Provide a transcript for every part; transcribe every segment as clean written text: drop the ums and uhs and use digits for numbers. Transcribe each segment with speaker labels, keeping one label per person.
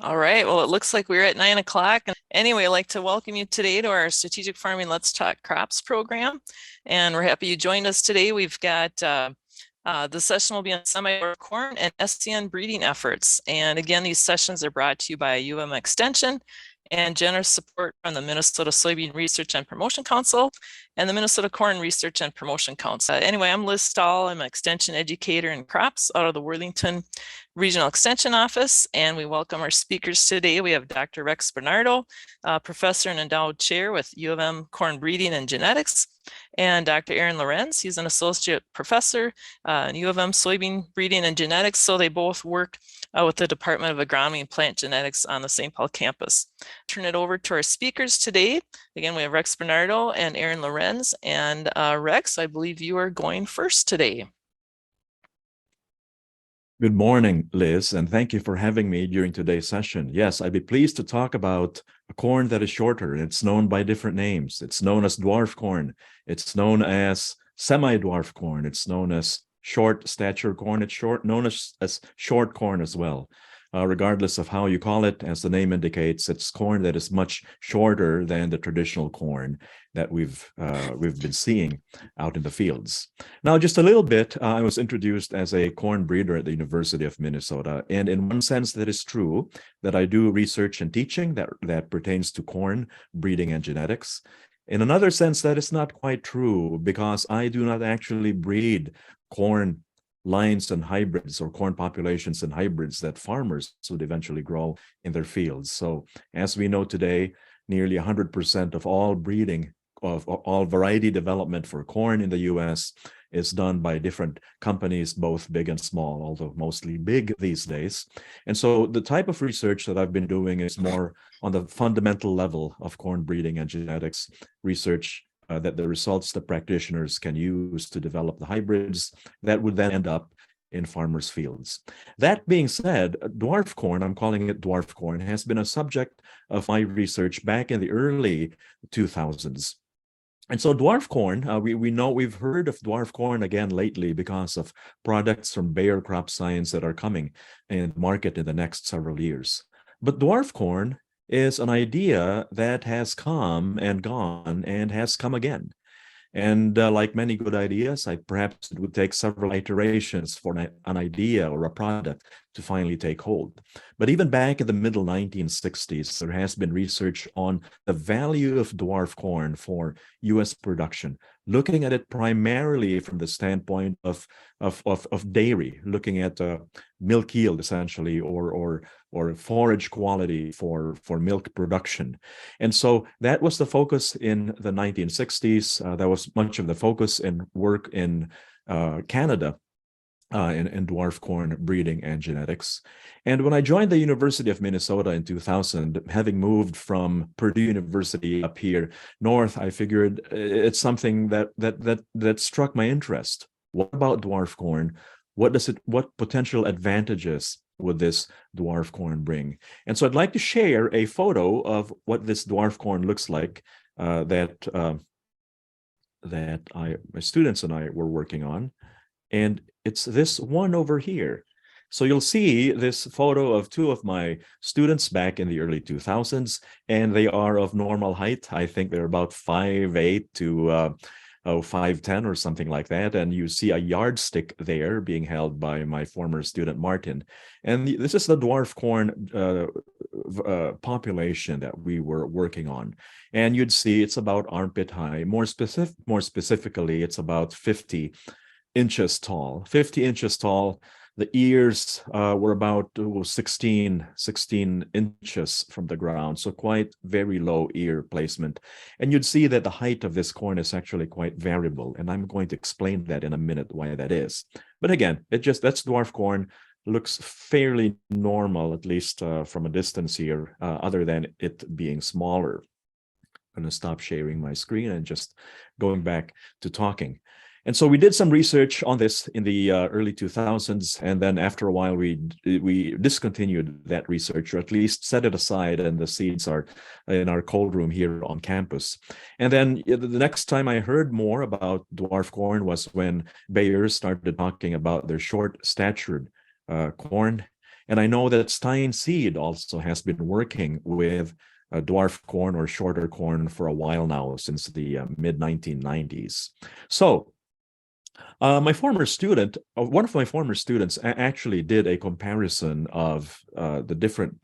Speaker 1: All right. Well, it looks like we're at 9 o'clock. And anyway, I'd like to welcome you today to our Strategic Farming Let's Talk Crops program. And we're happy you joined us today. We've got the session will be on semi-dwarf corn and SCN breeding efforts. And again, these sessions are brought to you by UM Extension and generous support from the Minnesota Soybean Research and Promotion Council and the Minnesota Corn Research and Promotion Council. Anyway, I'm Liz Stahl. I'm an extension educator in crops out of the Worthington Regional Extension Office, and we welcome our speakers today. We have Dr. Rex Bernardo, professor and endowed chair with U of M Corn Breeding and Genetics, and Dr. Aaron Lorenz. He's an associate professor in U of M Soybean Breeding and Genetics, so they both work with the Department of Agronomy and Plant Genetics on the St. Paul campus. Turn it over to our speakers today. Again, we have Rex Bernardo and Aaron Lorenz, and Rex, I believe you are going first today.
Speaker 2: Good morning, Liz, and thank you for having me during today's session. Yes, I'd be pleased to talk about a corn that is shorter. It's known by different names. It's known as dwarf corn. It's known as semi-dwarf corn. It's known as short stature corn. It's known as short corn as well. Regardless of how you call it, as the name indicates, it's corn that is much shorter than the traditional corn that we've been seeing out in the fields. Now, just a little bit, I was introduced as a corn breeder at the University of Minnesota, and in one sense, that is true that I do research and teaching that pertains to corn breeding and genetics. In another sense, that is not quite true because I do not actually breed corn lines and hybrids or corn populations and hybrids that farmers would eventually grow in their fields. So as we know today, nearly 100% of all breeding of all variety development for corn in the US is done by different companies, both big and small, although mostly big these days. And so the type of research that I've been doing is more on the fundamental level of corn breeding and genetics research, that the results that practitioners can use to develop the hybrids that would then end up in farmers' fields. That being said, dwarf corn, I'm calling it dwarf corn, has been a subject of my research back in the early 2000s. And so dwarf corn, we know we've heard of dwarf corn again lately because of products from Bayer Crop Science that are coming in market in the next several years. But dwarf corn is an idea that has come and gone and has come again. And like many good ideas, perhaps it would take several iterations for an idea or a product to finally take hold. But even back in the middle 1960s, there has been research on the value of dwarf corn for U.S. production, looking at it primarily from the standpoint of dairy, looking at milk yield essentially, or forage quality for milk production. And so that was the focus in the 1960s. That was much of the focus in work in Canada in dwarf corn breeding and genetics. And when I joined the University of Minnesota in 2000, having moved from Purdue University up here north, I figured it's something that struck my interest. What about dwarf corn? What potential advantages would this dwarf corn bring? And so I'd like to share a photo of what this dwarf corn looks like that my students and I were working on. And it's this one over here. So you'll see this photo of two of my students back in the early 2000s, and they are of normal height. I think they're about 5'8" to 5'10" or something like that. And you see a yardstick there being held by my former student, Martin. And this is the dwarf corn population that we were working on. And you'd see it's about armpit high. More specifically, it's about 50 inches tall. 50 inches tall. The ears were about 16 inches from the ground, so quite very low ear placement. And you'd see that the height of this corn is actually quite variable, and I'm going to explain that in a minute why that is. But again, that's dwarf corn. Looks fairly normal, at least from a distance here, other than it being smaller. I'm going to stop sharing my screen and just going back to talking. And so we did some research on this in the early 2000s, and then after a while we discontinued that research, or at least set it aside, and the seeds are in our cold room here on campus. And then the next time I heard more about dwarf corn was when Bayer started talking about their short-statured corn. And I know that Stein Seed also has been working with dwarf corn or shorter corn for a while now, since the mid 1990s. So my former student, one of my former students actually did a comparison of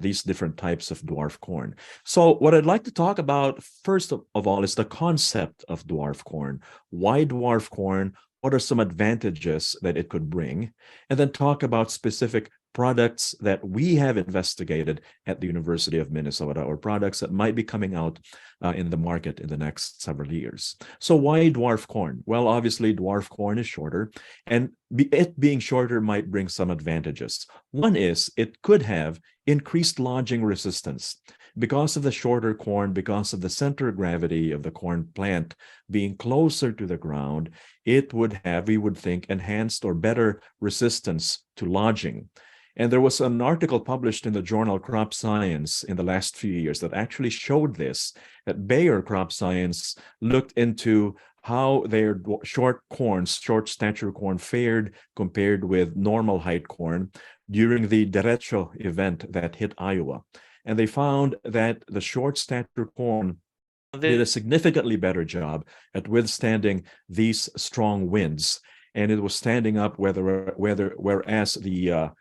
Speaker 2: these different types of dwarf corn. So what I'd like to talk about first of all is the concept of dwarf corn. Why dwarf corn? What are some advantages that it could bring? And then talk about specific products that we have investigated at the University of Minnesota, or products that might be coming out in the market in the next several years. So why dwarf corn? Well, obviously dwarf corn is shorter, and it being shorter might bring some advantages. One is it could have increased lodging resistance. Because of the shorter corn, because of the center of gravity of the corn plant being closer to the ground, it would have, we would think, enhanced or better resistance to lodging. And there was an article published in the journal Crop Science in the last few years that actually showed this, that Bayer Crop Science looked into how their short stature corn fared compared with normal height corn during the derecho event that hit Iowa. And they found that the short stature corn did a significantly better job at withstanding these strong winds, and it was standing up whereas the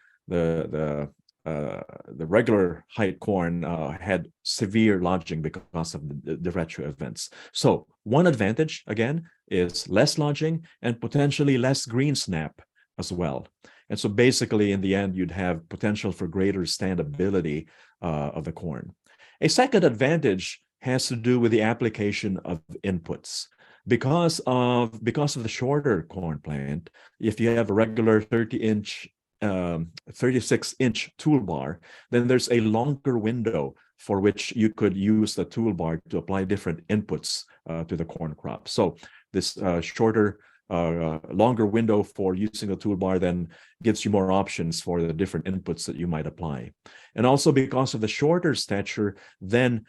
Speaker 2: regular height corn had severe lodging because of the retro events. So one advantage, again, is less lodging and potentially less green snap as well. And so basically, in the end, you'd have potential for greater standability of the corn. A second advantage has to do with the application of inputs. Because of the shorter corn plant, if you have a regular 36-inch toolbar, then there's a longer window for which you could use the toolbar to apply different inputs to the corn crop. So this longer window for using the toolbar then gives you more options for the different inputs that you might apply. And also because of the shorter stature, then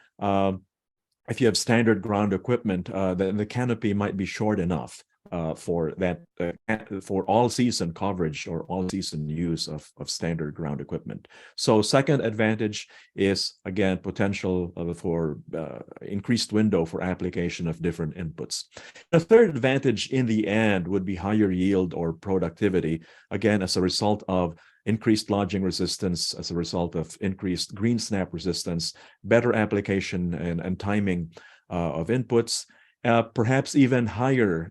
Speaker 2: if you have standard ground equipment, then the canopy might be short enough for all season coverage or all season use of standard ground equipment. So second advantage is, again, potential for increased window for application of different inputs. The third advantage in the end would be higher yield or productivity, again, as a result of increased lodging resistance, as a result of increased green snap resistance, better application and timing of inputs, perhaps even higher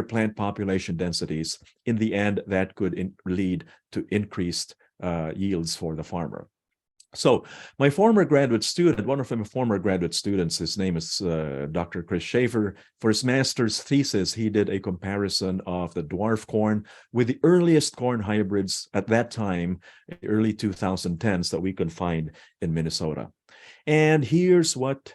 Speaker 2: plant population densities. In the end, that could lead to increased yields for the farmer. So my former graduate student, one of my former graduate students, his name is Dr. Chris Schaefer. For his master's thesis, he did a comparison of the dwarf corn with the earliest corn hybrids at that time, early 2010s, that we could find in Minnesota. And here's what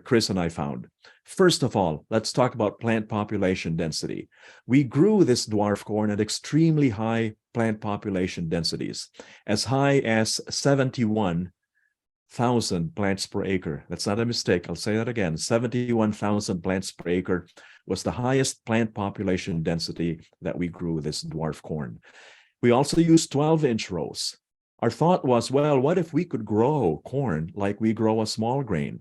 Speaker 2: Chris and I found. First of all, let's talk about plant population density. We grew this dwarf corn at extremely high plant population densities, as high as 71,000 plants per acre. That's not a mistake. I'll say that again. 71,000 plants per acre was the highest plant population density that we grew this dwarf corn. We also used 12-inch rows. Our thought was, well, what if we could grow corn like we grow a small grain?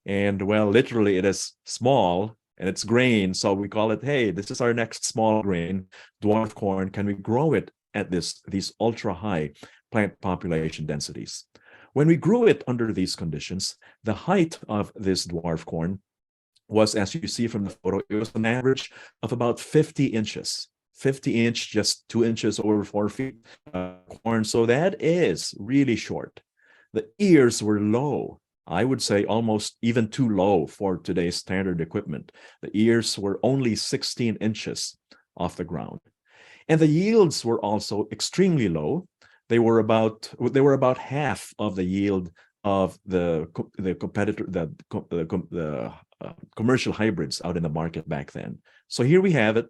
Speaker 2: And well, literally it is small and it's grain. So we call it, hey, this is our next small grain, dwarf corn. Can we grow it at these ultra high plant population densities? When we grew it under these conditions, the height of this dwarf corn was, as you see from the photo, it was an average of about 50 inches. 50-inch, just 2 inches over 4 feet corn. So that is really short. The ears were low. I would say almost even too low for today's standard equipment. The ears were only 16 inches off the ground. And the yields were also extremely low. They were about half of the yield of the commercial hybrids out in the market back then. So here we have it.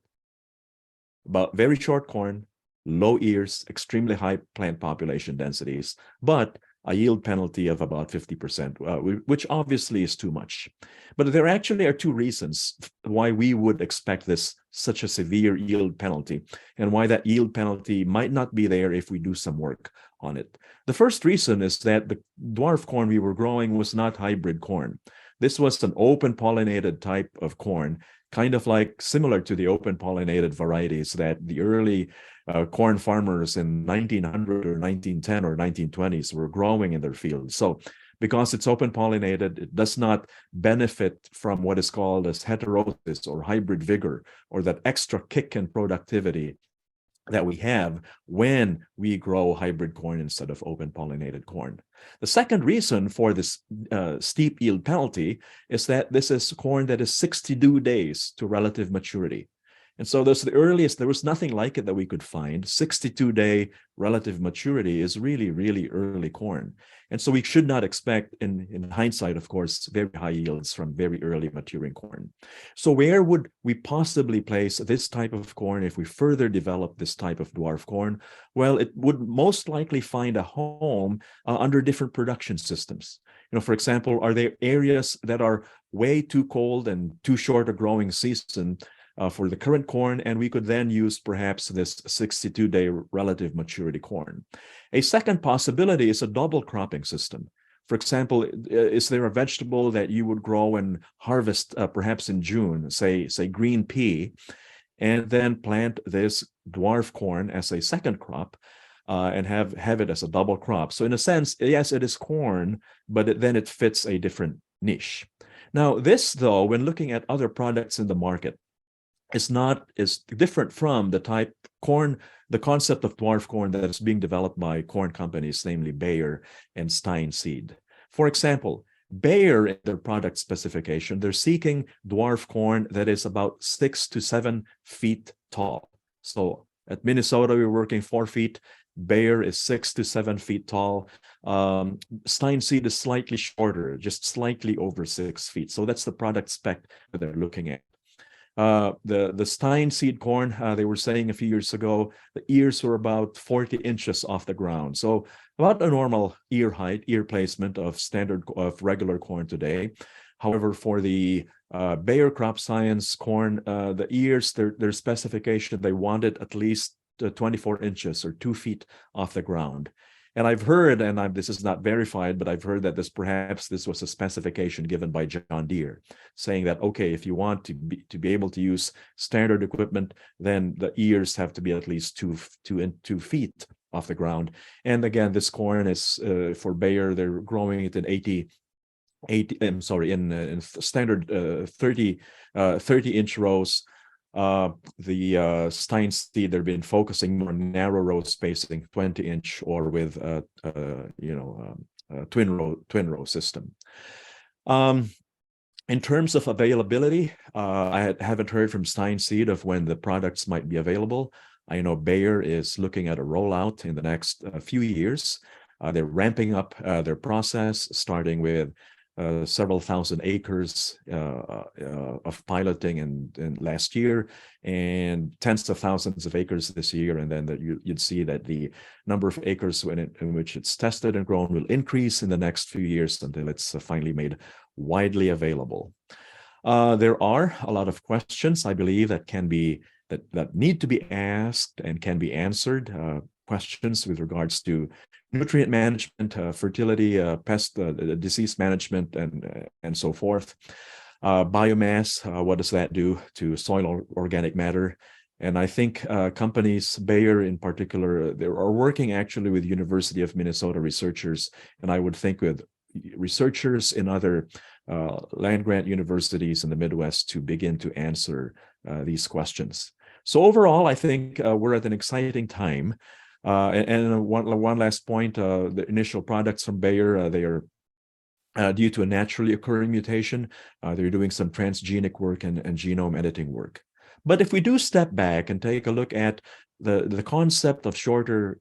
Speaker 2: About very short corn, low ears, extremely high plant population densities, but a yield penalty of about 50%, which obviously is too much. But there actually are two reasons why we would expect such a severe yield penalty, and why that yield penalty might not be there if we do some work on it. The first reason is that the dwarf corn we were growing was not hybrid corn. This was an open pollinated type of corn, kind of like similar to the open pollinated varieties that the early corn farmers in 1900 or 1910 or 1920s were growing in their fields. So because it's open pollinated, it does not benefit from what is called as heterosis or hybrid vigor, or that extra kick in productivity that we have when we grow hybrid corn instead of open pollinated corn. The second reason for this steep yield penalty is that this is corn that is 62 days to relative maturity. And so that's the earliest, there was nothing like it that we could find. 62-day relative maturity is really, really early corn. And so we should not expect, in hindsight, of course, very high yields from very early maturing corn. So where would we possibly place this type of corn if we further develop this type of dwarf corn? Well, it would most likely find a home under different production systems. For example, are there areas that are way too cold and too short a growing season for the current corn, and we could then use perhaps this 62-day relative maturity corn. A second possibility is a double cropping system. For example, is there a vegetable that you would grow and harvest perhaps in June, say green pea, and then plant this dwarf corn as a second crop and have it as a double crop? So in a sense, yes, it is corn, but then it fits a different niche. Now, this, though, when looking at other products in the market, is different from the type corn, the concept of dwarf corn that is being developed by corn companies, namely Bayer and Stein Seed. For example, Bayer, in their product specification, they're seeking dwarf corn that is about 6 to 7 feet tall. So at Minnesota, we're working 4 feet. Bayer is 6 to 7 feet tall. Stein Seed is slightly shorter, just slightly over 6 feet. So that's the product spec that they're looking at. The Stein Seed corn, they were saying a few years ago, the ears were about 40 inches off the ground. So about a normal ear height, ear placement of regular corn today. However, for the Bayer Crop Science corn, the ears, their specification, they wanted at least 24 inches or 2 feet off the ground. And I've heard, and this is not verified, but I've heard that perhaps this was a specification given by John Deere, saying that, okay, if you want to be able to use standard equipment, then the ears have to be at least 2 feet off the ground. And again, this corn is for Bayer, they're growing it in in standard 30-inch rows. The Stein Seed, they've been focusing more on narrow row spacing, 20-inch or with a twin row system. In terms of availability, I haven't heard from Stein Seed of when the products might be available. I know Bayer is looking at a rollout in the next few years. They're ramping up their process, starting with several thousand acres of piloting in last year, and tens of thousands of acres this year. And then you'd see that the number of acres in which it's tested and grown will increase in the next few years until it's finally made widely available. There are a lot of questions, I believe, that need to be asked and can be answered. Questions with regards to nutrient management, fertility, pest, disease management, and so forth. Biomass, what does that do to soil organic matter? And I think companies, Bayer in particular, they are working actually with University of Minnesota researchers, and I would think with researchers in other land-grant universities in the Midwest to begin to answer these questions. So overall, I think we're at an exciting time. And one last point, the initial products from Bayer, they are due to a naturally occurring mutation. They're doing some transgenic work and genome editing work. But if we do step back and take a look at the concept of shorter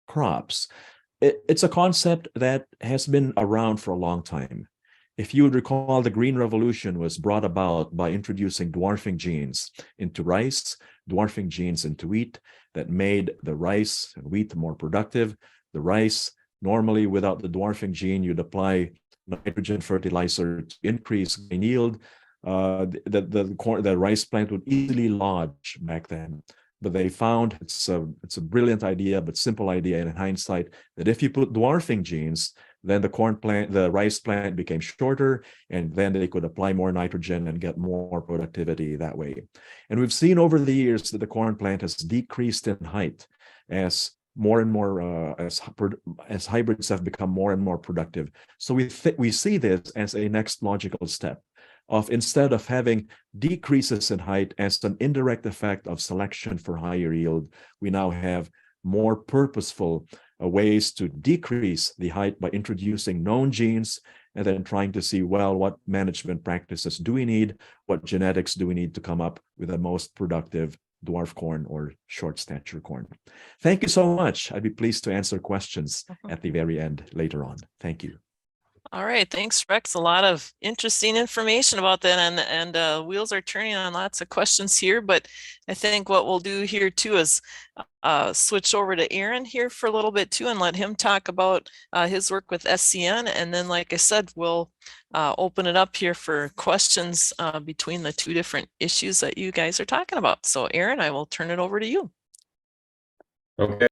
Speaker 2: crops, it's a concept that has been around for a long time. If you would recall, the Green Revolution was brought about by introducing dwarfing genes into rice. dwarfing genes into wheat that made the rice and wheat more productive. The rice, normally without the dwarfing gene, you'd apply nitrogen fertilizer to increase grain yield. The rice plant would easily lodge back then. But they found it's a brilliant idea, but simple idea in hindsight, that if you put dwarfing genes, then the rice plant became shorter, and then they could apply more nitrogen and get more productivity that way. And we've seen over the years that the corn plant has decreased in height as more and more as hybrids have become more and more productive. So we see this as a next logical step of, instead of having decreases in height as an indirect effect of selection for higher yield, we now have more purposeful ways to decrease the height by introducing known genes and then trying to see, well, what management practices do we need? What genetics do we need to come up with the most productive dwarf corn or short stature corn? Thank you so much. I'd be pleased to answer questions at the very end later on. Thank you.
Speaker 1: All right, thanks, Rex. A lot of interesting information about that, and wheels are turning on lots of questions here. But I think what we'll do here too is switch over to Aaron here for a little bit too, and let him talk about his work with SCN. And then, like I said, we'll open it up here for questions between the two different issues that you guys are talking about. So, Aaron, I will turn it over to you.
Speaker 3: Okay.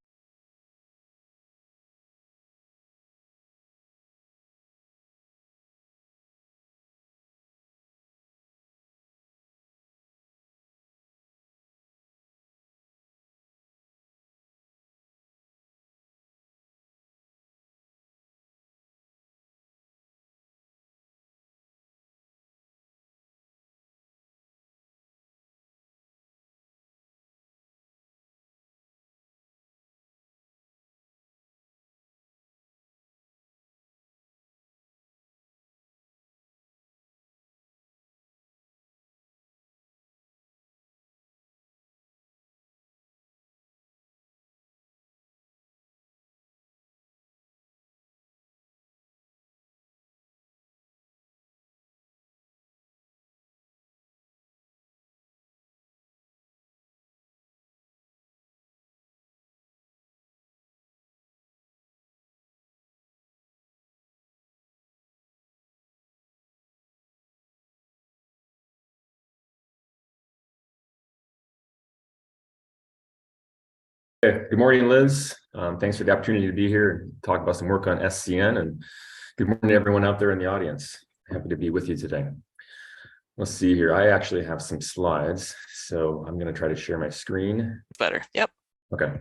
Speaker 3: Good morning, Liz. Thanks for the opportunity to be here and talk about some work on SCN. And good morning to everyone out there in the audience. Happy to be with you today. Let's see here. I actually have some slides, so I'm going to try to share my screen.
Speaker 1: Better. Yep.
Speaker 3: Okay.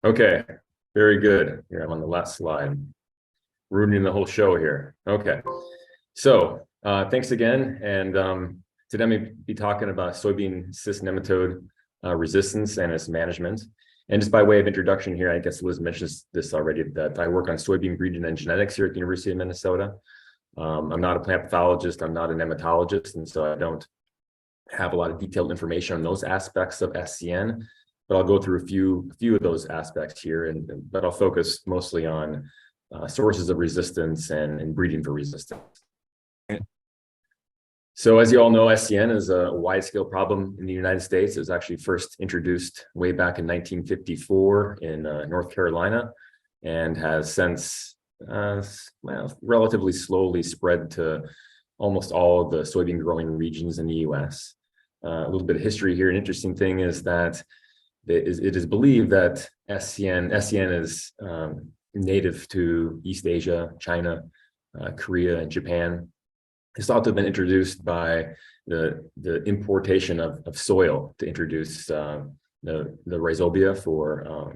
Speaker 3: Okay. Very good. Here I'm on the last slide. Ruining the whole show here. Okay. So thanks again. And today I'm going to be talking about soybean cyst nematode resistance and its management. And just by way of introduction here, I guess Liz mentioned this already, that I work on soybean breeding and genetics here at the University of Minnesota. I'm not a plant pathologist, I'm not a nematologist, and so I don't have a lot of detailed information on those aspects of SCN, but I'll go through a few of those aspects here, but I'll focus mostly on sources of resistance and breeding for resistance. So as you all know, SCN is a wide-scale problem in the United States. It was actually first introduced way back in 1954 in North Carolina, and has since relatively slowly spread to almost all of the soybean growing regions in the US. A little bit of history here. An interesting thing is that it is believed that SCN is native to East Asia, China, Korea, and Japan. It's thought to have been introduced by the importation of soil to introduce the rhizobia for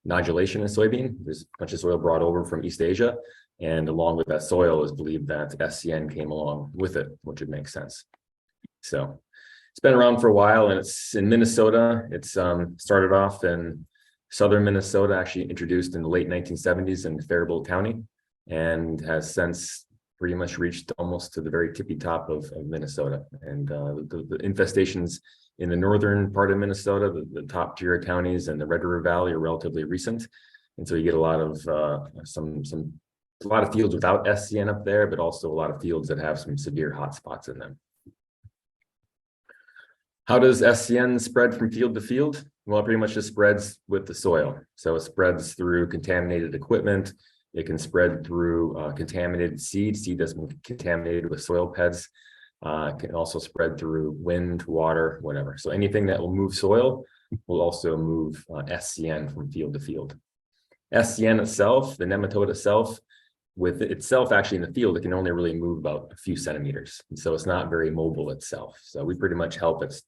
Speaker 3: nodulation in soybean. There's a bunch of soil brought over from East Asia, and along with that soil is believed that SCN came along with it, which would make sense. So it's been around for a while, and it's in Minnesota. It's started off in southern Minnesota, actually introduced in the late 1970s in Faribault County, and has since pretty much reached almost to the very tippy top of Minnesota. And the infestations in the northern part of Minnesota, the top tier counties and the Red River Valley are relatively recent. And so you get a lot of a lot of fields without SCN up there, but also a lot of fields that have some severe hotspots in them. How does SCN spread from field to field? Well, it pretty much just spreads with the soil. So it spreads through contaminated equipment. It can spread through contaminated seed that's been contaminated with soil peds. It can also spread through wind, water, whatever. So anything that will move soil will also move SCN from field to field. SCN itself, the nematode itself, with itself actually in the field, it can only really move about a few centimeters. And so it's not very mobile itself. So we pretty much help its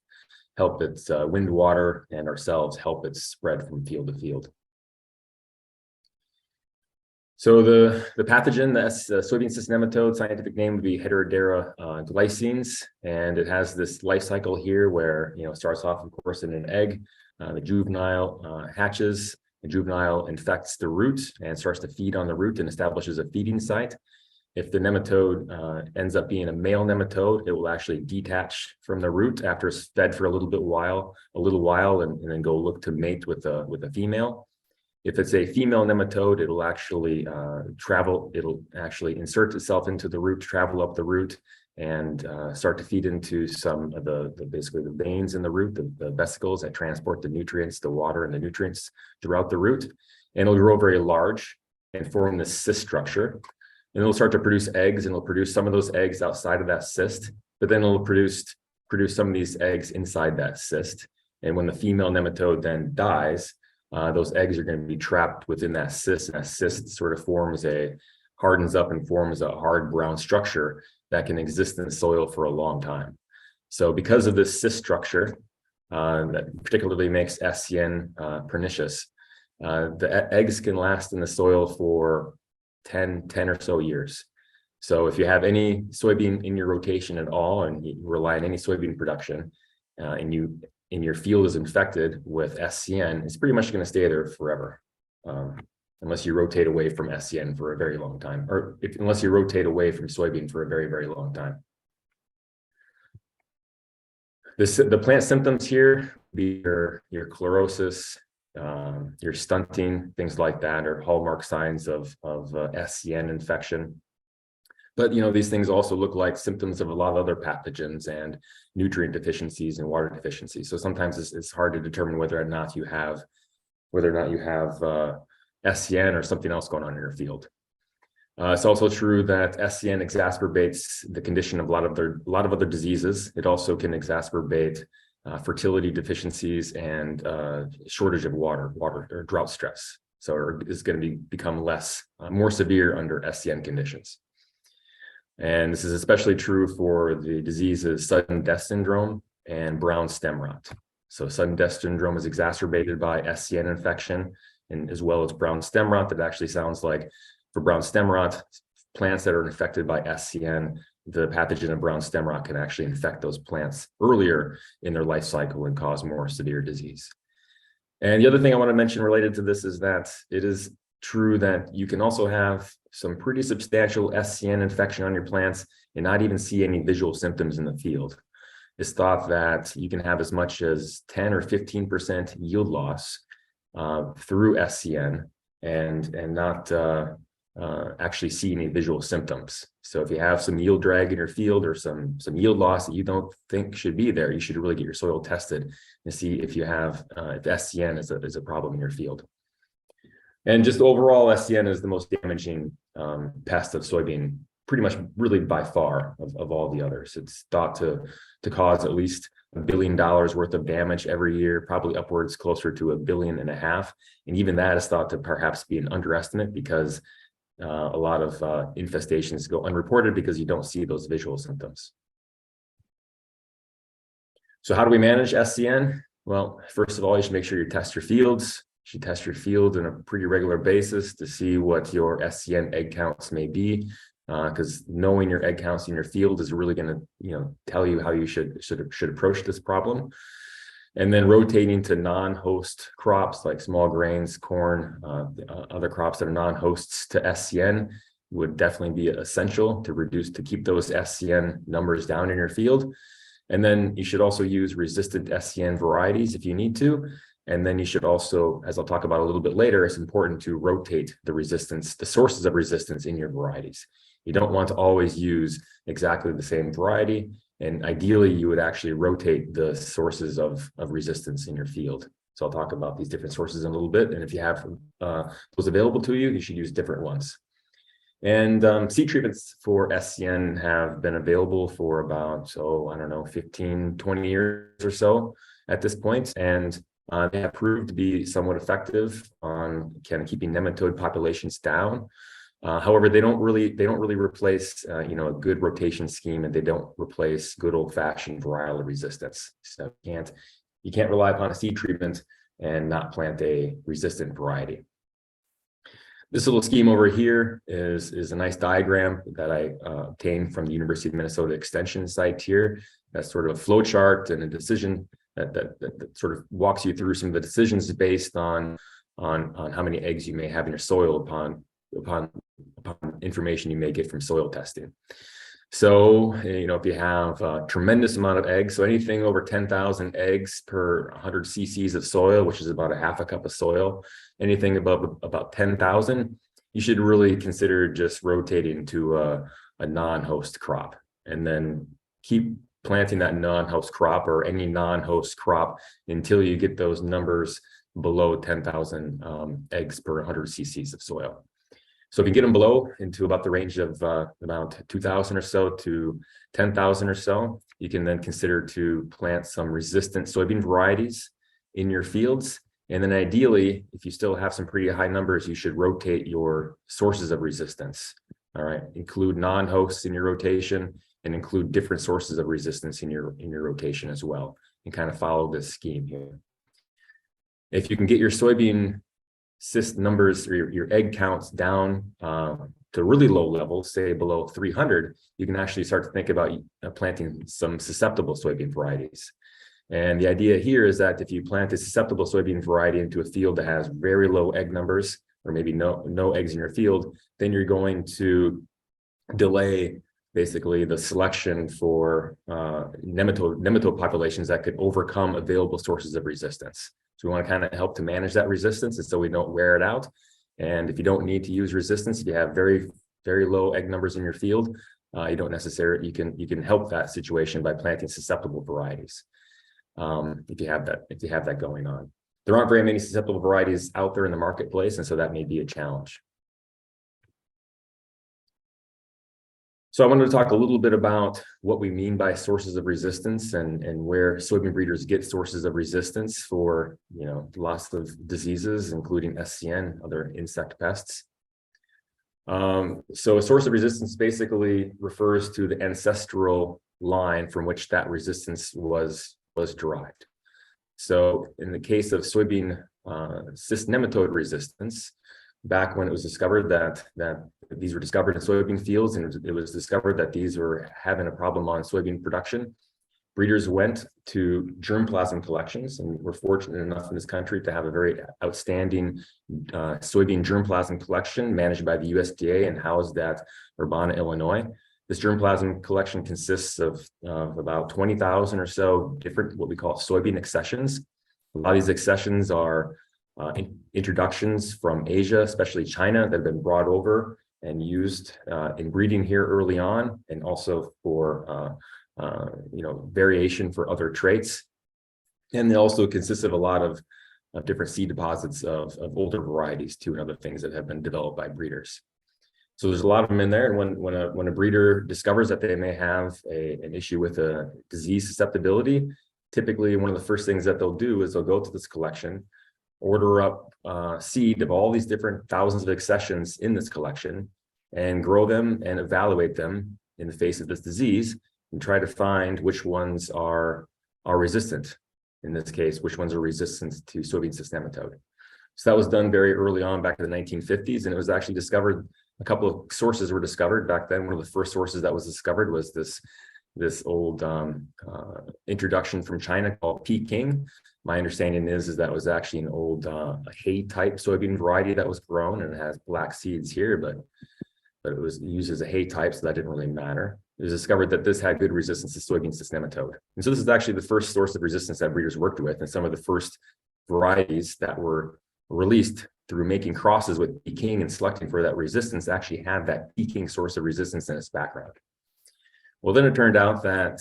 Speaker 3: wind, water, and ourselves help it spread from field to field. So the pathogen, the soybean cyst nematode, scientific name would be Heterodera glycines, and it has this life cycle here where it starts off, of course, in an egg. The juvenile hatches. The juvenile infects the root and starts to feed on the root and establishes a feeding site. If the nematode ends up being a male nematode, it will actually detach from the root after it's fed for a little while, and then go look to mate with a female. If it's a female nematode, it'll actually it'll actually insert itself into the root, travel up the root, and start to feed into some of basically the veins in the root, the vesicles that transport the nutrients, the water and the nutrients throughout the root. And it'll grow very large and form this cyst structure. And it'll start to produce eggs, and it'll produce some of those eggs outside of that cyst, but then it'll produce some of these eggs inside that cyst. And when the female nematode then dies, those eggs are going to be trapped within that cyst, and that cyst sort of hardens up and forms a hard brown structure that can exist in the soil for a long time. So because of this cyst structure that particularly makes SCN pernicious, the eggs can last in the soil for 10 or so years. So if you have any soybean in your rotation at all, and you rely on any soybean production, and your field is infected with SCN, it's pretty much going to stay there forever. Unless you rotate away from SCN for a very long time, or unless you rotate away from soybean for a very, very long time. The plant symptoms here be your chlorosis, your stunting, things like that, are hallmark signs of SCN infection. But these things also look like symptoms of a lot of other pathogens and nutrient deficiencies and water deficiencies. So sometimes it's hard to determine whether or not you have SCN or something else going on in your field. It's also true that SCN exacerbates the condition of a lot of other diseases. It also can exacerbate fertility deficiencies and shortage of water or drought stress. So it's going to become more severe under SCN conditions. And this is especially true for the diseases sudden death syndrome and brown stem rot. So sudden death syndrome is exacerbated by SCN infection, and as well as brown stem rot. That actually sounds like, for brown stem rot, plants that are infected by SCN, the pathogen of brown stem rot can actually infect those plants earlier in their life cycle and cause more severe disease. And the other thing I want to mention related to this is that it is true that you can also have some pretty substantial SCN infection on your plants and not even see any visual symptoms in the field. It's thought that you can have as much as 10 or 15% yield loss through SCN and not actually see any visual symptoms. So if you have some yield drag in your field or some yield loss that you don't think should be there, you should really get your soil tested and see if you have if SCN is a problem in your field. And just overall, SCN is the most damaging pest of soybean, pretty much really by far of all the others. It's thought to cause at least $1 billion worth of damage every year, probably upwards closer to $1.5 billion. And even that is thought to perhaps be an underestimate, because a lot of infestations go unreported because you don't see those visual symptoms. So how do we manage SCN? Well, first of all, you should make sure you test your fields. You should test your field on a pretty regular basis to see what your SCN egg counts may be, because knowing your egg counts in your field is really going to tell you how you should approach this problem. And then rotating to non-host crops like small grains, corn, other crops that are non-hosts to SCN would definitely be essential to keep those SCN numbers down in your field. And then you should also use resistant SCN varieties if you need to. And then you should also, as I'll talk about a little bit later, it's important to rotate the sources of resistance in your varieties. You don't want to always use exactly the same variety. And ideally, you would actually rotate the sources of resistance in your field. So I'll talk about these different sources in a little bit. And if you have those available to you, you should use different ones. And seed treatments for SCN have been available for about, 15, 20 years or so at this point. And they have proved to be somewhat effective on kind of keeping nematode populations down. However, they don't really replace a good rotation scheme, and they don't replace good old-fashioned varietal resistance. So you can't rely upon a seed treatment and not plant a resistant variety. This little scheme over here is a nice diagram that I obtained from the University of Minnesota Extension site here. That's sort of a flow chart and a decision that sort of walks you through some of the decisions based on how many eggs you may have in your soil upon information you may get from soil testing. So, if you have a tremendous amount of eggs, so anything over 10,000 eggs per 100 cc's of soil, which is about a half a cup of soil, anything above about 10,000, you should really consider just rotating to a non-host crop, and then keep planting that non-host crop or any non-host crop until you get those numbers below 10,000 eggs per 100 cc's of soil. So if you get them below into about the range of about 2,000 or so to 10,000 or so, you can then consider to plant some resistant soybean varieties in your fields. And then ideally, if you still have some pretty high numbers, you should rotate your sources of resistance. All right, include non-hosts in your rotation and include different sources of resistance in your rotation as well, and kind of follow this scheme here. If you can get your soybean cyst numbers or your egg counts down to really low levels, say below 300, you can actually start to think about planting some susceptible soybean varieties. And the idea here is that if you plant a susceptible soybean variety into a field that has very low egg numbers, or maybe no eggs in your field, then you're going to delay basically the selection for nematode populations that could overcome available sources of resistance. So we want to kind of help to manage that resistance, and so we don't wear it out. And if you don't need to use resistance, if you have very, very low egg numbers in your field, you don't necessarily, you can help that situation by planting susceptible varieties. If you have that going on. There aren't very many susceptible varieties out there in the marketplace, and so that may be a challenge. So I wanted to talk a little bit about what we mean by sources of resistance and where soybean breeders get sources of resistance for, lots of diseases, including SCN, other insect pests. So a source of resistance basically refers to the ancestral line from which that resistance was derived. So in the case of soybean cyst nematode resistance, back when it was discovered that these were discovered in soybean fields, and it was discovered that these were having a problem on soybean production, breeders went to germplasm collections, and we're fortunate enough in this country to have a very outstanding soybean germplasm collection managed by the USDA and housed at Urbana, Illinois. This germplasm collection consists of about 20,000 or so different, what we call soybean accessions. A lot of these accessions are introductions from Asia, especially China, that have been brought over and used in breeding here early on, and also for variation for other traits. And they also consist of a lot of different seed deposits of older varieties too, and other things that have been developed by breeders. So there's a lot of them in there, and when a breeder discovers that they may have an issue with a disease susceptibility, typically one of the first things that they'll do is they'll go to this collection, order up seed of all these different thousands of accessions in this collection, and grow them and evaluate them in the face of this disease, and try to find which ones are resistant. In this case, which ones are resistant to soybean cyst nematode. So that was done very early on back in the 1950s, and it was actually discovered. A couple of sources were discovered back then. One of the first sources that was discovered was this old introduction from China called Peking. My understanding is that it was actually an old hay type soybean variety that was grown, and it has black seeds here, but it was used as a hay type, so that didn't really matter. It was discovered that this had good resistance to soybean cyst nematode. And so this is actually the first source of resistance that breeders worked with, and some of the first varieties that were released through making crosses with Peking and selecting for that resistance actually have that Peking source of resistance in its background. Well, then it turned out that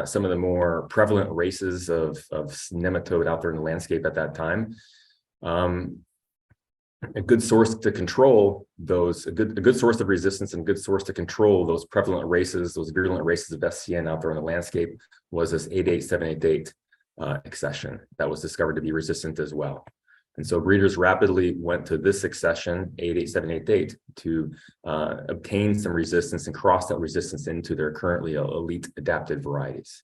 Speaker 3: some of the more prevalent races of nematode out there in the landscape at that time, a good source to control those, a good source of resistance and a good source to control those prevalent races, those virulent races of SCN out there in the landscape was this 88788 accession that was discovered to be resistant as well. And so breeders rapidly went to this accession, 88788, to obtain some resistance and cross that resistance into their currently elite adapted varieties.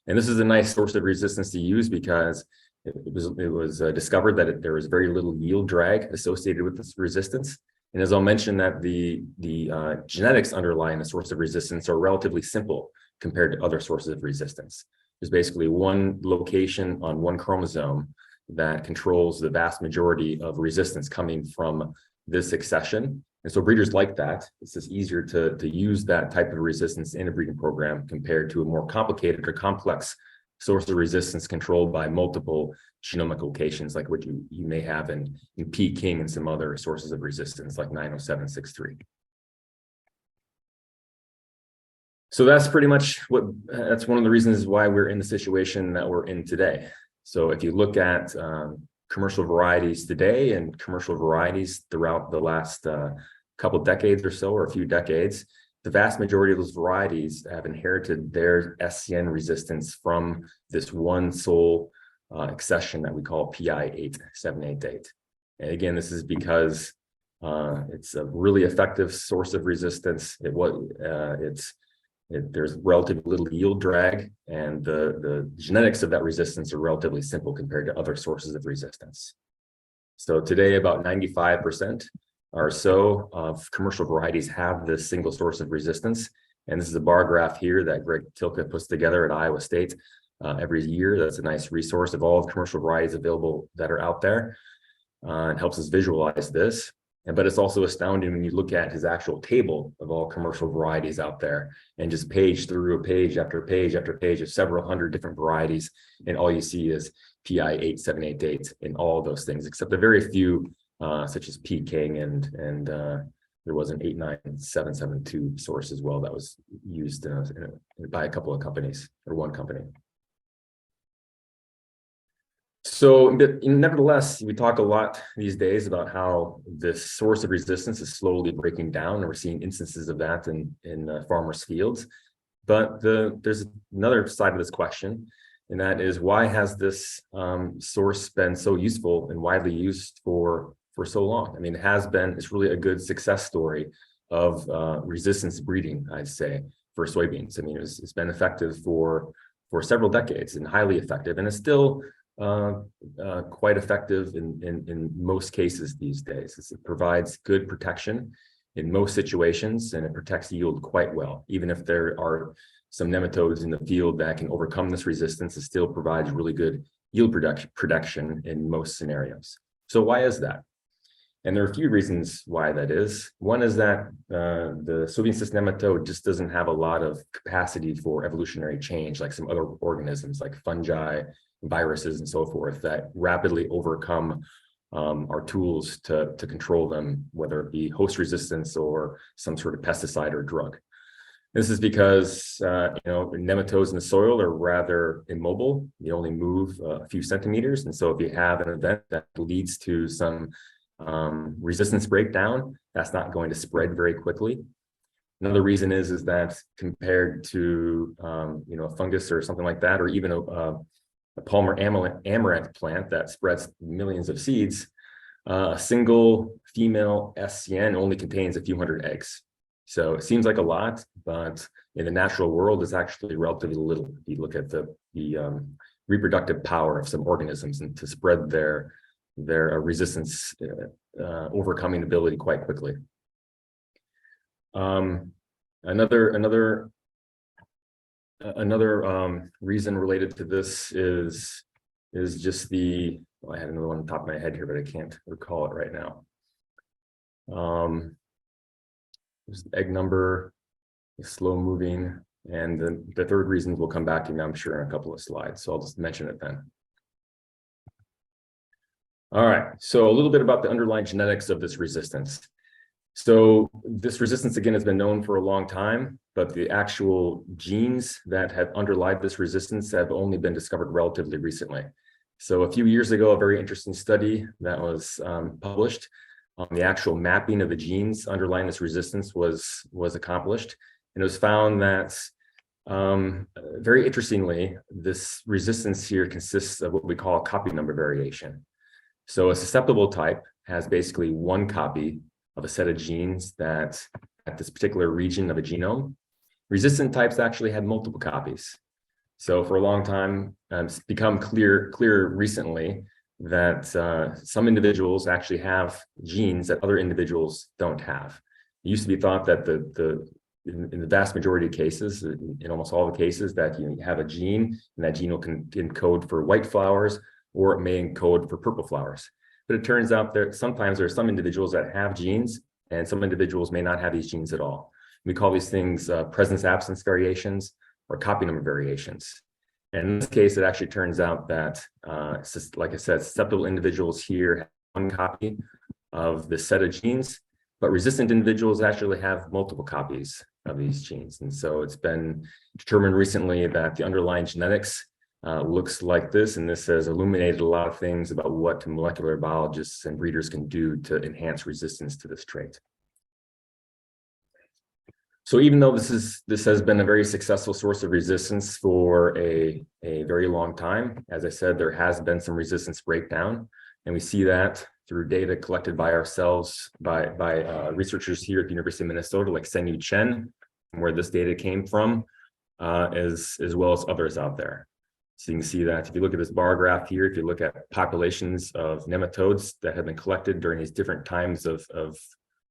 Speaker 3: And this is a nice source of resistance to use because it was discovered that there was very little yield drag associated with this resistance. And as I'll mention, that the genetics underlying the source of resistance are relatively simple compared to other sources of resistance. There's basically one location on one chromosome that controls the vast majority of resistance coming from this accession. And so breeders like that. It's just easier to use that type of resistance in a breeding program compared to a more complicated or complex source of resistance controlled by multiple genomic locations, like what you may have in Peking and some other sources of resistance like 90763. So that's pretty much that's one of the reasons why we're in the situation that we're in today. So if you look at commercial varieties today and commercial varieties throughout the last couple decades or so, or a few decades, the vast majority of those varieties have inherited their SCN resistance from this one sole accession that we call PI 8788. And again, this is because it's a really effective source of resistance. There's relatively little yield drag, and the genetics of that resistance are relatively simple compared to other sources of resistance. So today, about 95% or so of commercial varieties have this single source of resistance. And this is a bar graph here that Greg Tilka puts together at Iowa State every year. That's a nice resource of all the commercial varieties available that are out there. It helps us visualize this. But it's also astounding when you look at his actual table of all commercial varieties out there and just page through a page after page after page of several hundred different varieties. And all you see is PI 8788 in all of those things, except a very few such as Peking and there was an 89772 source as well that was used by a couple of companies or one company. So, nevertheless, we talk a lot these days about how this source of resistance is slowly breaking down, and we're seeing instances of that in farmers' fields. But there's another side of this question, and that is, why has this source been so useful and widely used for so long? I mean, it's really a good success story of resistance breeding, I'd say, for soybeans. I mean, it's been effective for several decades and highly effective, and it's still quite effective in most cases these days. It provides good protection in most situations, and it protects yield quite well. Even if there are some nematodes in the field that can overcome this resistance, it still provides really good yield protection in most scenarios. So why is that? And there are a few reasons why that is. One is that the soybean cyst nematode just doesn't have a lot of capacity for evolutionary change like some other organisms like fungi, viruses, and so forth that rapidly overcome our tools to control them, whether it be host resistance or some sort of pesticide or drug. This is because nematodes in the soil are rather immobile. You only move a few centimeters, and so if you have an event that leads to some resistance breakdown, that's not going to spread very quickly. Another reason is that compared to a fungus or something like that, or even a Palmer amaranth plant that spreads millions of seeds, a single female SCN only contains a few hundred eggs. So it seems like a lot, but in the natural world, it's actually relatively little. If you look at the reproductive power of some organisms and to spread their resistance overcoming ability quite quickly. Another reason related to this is just I had another one on the top of my head here, but I can't recall it right now. There's the egg number, the slow moving, and the third reason will come back to me, I'm sure, in a couple of slides. So I'll just mention it then. All right, so a little bit about the underlying genetics of this resistance. So this resistance, again, has been known for a long time, but the actual genes that have underlied this resistance have only been discovered relatively recently. So a few years ago, a very interesting study that was published on the actual mapping of the genes underlying this resistance was accomplished. And it was found that, very interestingly, this resistance here consists of what we call a copy number variation. So a susceptible type has basically one copy of a set of genes that at this particular region of a genome. Resistant types actually had multiple copies. So for a long time, it's become clear recently that some individuals actually have genes that other individuals don't have. It used to be thought that in the vast majority of cases, in almost all the cases, that you have a gene and that gene will encode for white flowers, or it may encode for purple flowers. But it turns out that sometimes there are some individuals that have genes and some individuals may not have these genes at all. We call these things presence-absence variations or copy number variations. And in this case, it actually turns out that, like I said, susceptible individuals here have one copy of the set of genes, but resistant individuals actually have multiple copies of these genes. And so it's been determined recently that the underlying genetics looks like this, and this has illuminated a lot of things about what molecular biologists and breeders can do to enhance resistance to this trait. So even though this has been a very successful source of resistance for a very long time, as I said, there has been some resistance breakdown, and we see that through data collected by ourselves, by researchers here at the University of Minnesota, like Senyu Chen, where this data came from, as well as others out there. So you can see that if you look at this bar graph here, if you look at populations of nematodes that have been collected during these different times of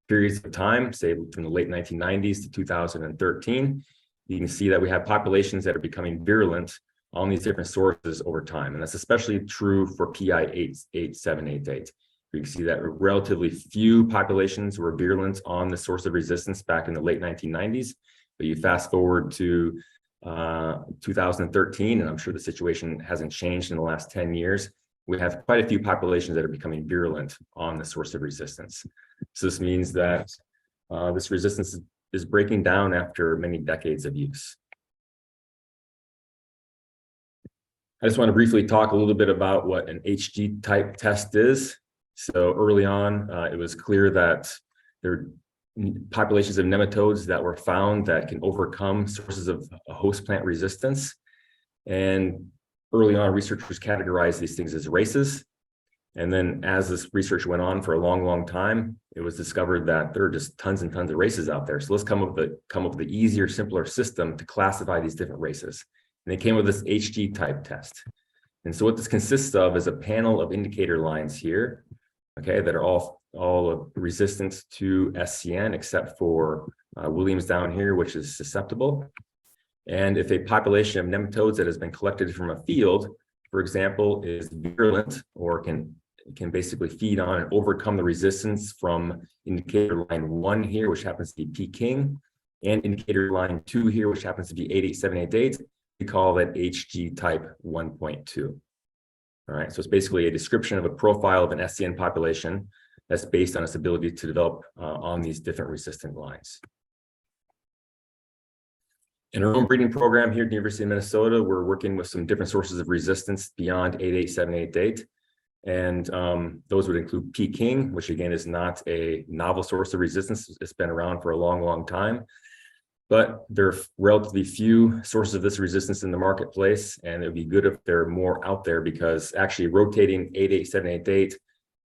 Speaker 3: periods of time, say from the late 1990s to 2013, you can see that we have populations that are becoming virulent on these different sources over time. And that's especially true for PI 88788. You can see that relatively few populations were virulent on the source of resistance back in the late 1990s, but you fast forward to 2013, and I'm sure the situation hasn't changed in the last 10 years. We have quite a few populations that are becoming virulent on the source of resistance. So this means that this resistance is breaking down after many decades of use. I just want to briefly talk a little bit about what an HG type test is. So early on, it was clear that there are populations of nematodes that were found that can overcome sources of host plant resistance. And early on, researchers categorized these things as races. And then as this research went on for a long, long time, it was discovered that there are just tons and tons of races out there. So let's come up with the easier, simpler system to classify these different races. And they came with this HG type test. And so what this consists of is a panel of indicator lines here, okay, that are all resistant to SCN, except for Williams down here, which is susceptible. And if a population of nematodes that has been collected from a field, for example, is virulent or can basically feed on and overcome the resistance from indicator line 1 here, which happens to be P. king, and indicator line 2 here, which happens to be 88788, we call that HG type 1.2. All right, so it's basically a description of a profile of an SCN population that's based on its ability to develop on these different resistant lines. In our own breeding program here at the University of Minnesota, we're working with some different sources of resistance beyond 88788. And those would include P. king, which again is not a novel source of resistance. It's been around for a long, long time. But there are relatively few sources of this resistance in the marketplace, and it would be good if there are more out there, because actually rotating 88788